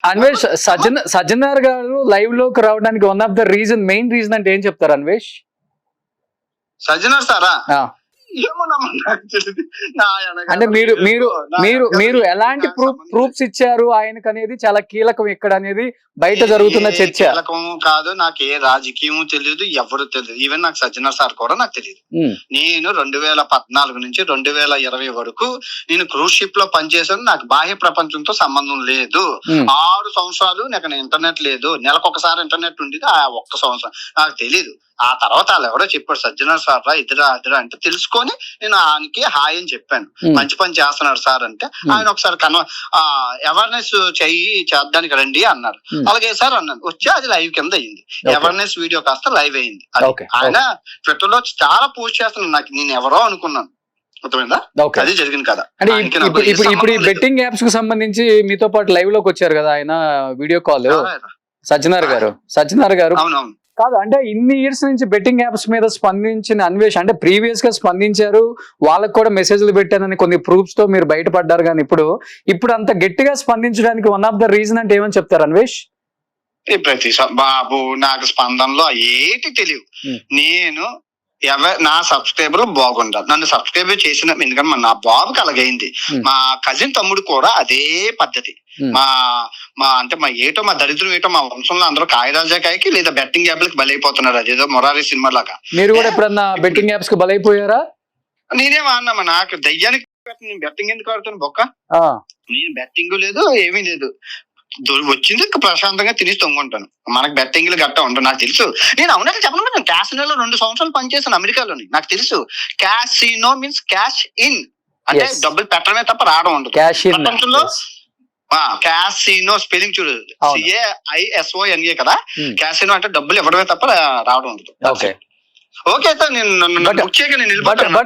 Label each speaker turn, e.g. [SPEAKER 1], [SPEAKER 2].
[SPEAKER 1] అన్వేష్, సజ్జనార్ గారు లైవ్ లోకి రావడానికి one of the main reason అంటే ఏం చెప్తారు అన్వేష్?
[SPEAKER 2] సజ్జనార్ సారా
[SPEAKER 1] అంటే మీరు ఎలాంటి ప్రూఫ్స్ ఇచ్చారు ఆయనకు అనేది చాలా కీలకం ఇక్కడ అనేది బయట జరుగుతున్న చర్చ.
[SPEAKER 2] కీలకం కాదు, నాకు ఏ రాజకీయం తెలియదు, ఎవరు తెలియదు. ఈవెన్ నాకు సజ్జనార్ సార్ కూడా నాకు తెలియదు. నేను 2014 నుంచి 2020 వరకు నేను క్రూజ్ షిప్ లో పనిచేశాను. నాకు బాహ్య ప్రపంచంతో సంబంధం లేదు. 6 సంవత్సరాలు నాకు ఇంటర్నెట్ లేదు. నెలకొకసారి ఇంటర్నెట్ ఉండేది. ఆ 1 సంవత్సరం నాకు తెలీదు. ఆ తర్వాత వాళ్ళు ఎవరో చెప్పారు సజ్జనార్ సార్ రా ఇదిరా అంటే తెలుసుకొని నేను ఆయనకి హాయ్ అని చెప్పాను. మంచి పని చేస్తున్నాడు సార్ అంటే ఆయన ఒకసారి అవేర్నెస్ చేద్దానికి రండి అన్నారు. అలాగే సార్ అన్నాను. వచ్చి అది లైవ్ కింద అయ్యింది. అవేర్నెస్ వీడియో కాస్త లైవ్ అయింది. ఆయన ట్విట్టర్ లో చాలా పోస్ట్ చేస్తున్నాను. నాకు నేను ఎవరో అనుకున్నాను. అది జరిగింది కదా.
[SPEAKER 1] ఇప్పుడు ఈ బెట్టింగ్ యాప్స్ కు సంబంధించి మీతో పాటు లైవ్ లోకి వచ్చారు కదా ఆయన వీడియో కాల్ సజ్జనార్ గారు.
[SPEAKER 2] అవునవును
[SPEAKER 1] కాదు అంటే ఇన్ని ఇయర్స్ నుంచి బెట్టింగ్ యాప్స్ మీద స్పందించిన అన్వేష్ అంటే ప్రీవియస్ గా స్పందించారు, వాళ్ళకు కూడా మెసేజ్లు పెట్టానని కొన్ని ప్రూఫ్స్ తో మీరు బయటపడ్డారు. కానీ ఇప్పుడు అంత గట్టిగా స్పందించడానికి వన్ ఆఫ్ ద రీజన్ అంటే ఏమని చెప్తారు అన్వేష్?
[SPEAKER 2] ప్రతి బాబు నాకు స్పందనలో ఏటి తెలియదు. నేను నా సబ్స్క్రైబర్ బాగుండాలి. నన్ను సబ్స్క్రైబ్ చేసిన ఎందుకంటే నా బాబుకి అలాగైంది. మా కజిన్ తమ్ముడు కూడా అదే పద్ధతి. అంటే మా దరిద్రం ఏటో మా వంశంలో అందరూ కాయరాజాకాయకి లేదా బెట్టింగ్ యాప్లకి బలైపోతున్నారు. అదేదో మొరారి సినిమా లాగా.
[SPEAKER 1] మీరు కూడా ఎప్పుడన్నా బెట్టింగ్ యాప్స్ కి బలైపోయారా?
[SPEAKER 2] నేనేమో అన్నామా, నాకు దయ్యానికి నేను బెట్టింగ్ ఎందుకు ఆడుతాను బొక్క. నేను బెట్టింగ్ లేదు ఏమీ లేదు. వచ్చింది ప్రశాంతంగా తినేసి తొంగుంటాను. మనకు బెట్టింగ్లు గట్టా ఉండవు. నాకు తెలుసు. నేను అవునట్టు చెప్పను. క్యాసినోలో 2 సంవత్సరాలు పనిచేశాను అమెరికాలోని. నాకు తెలుసు క్యాసినో మీన్స్ క్యాష్ ఇన్ అంటే డబ్బులు పెట్టడమే తప్ప రావడం ఉండదు. ప్రపంచంలో క్యాసినో స్పెల్లింగ్ చూడు CAISONA కదా. క్యాసినో అంటే డబ్బులు ఇవ్వడమే తప్ప రావడం ఉండదు. ఓకే సార్ నేను బుక్ చేయక నేను వెళ్ళిపోతాను.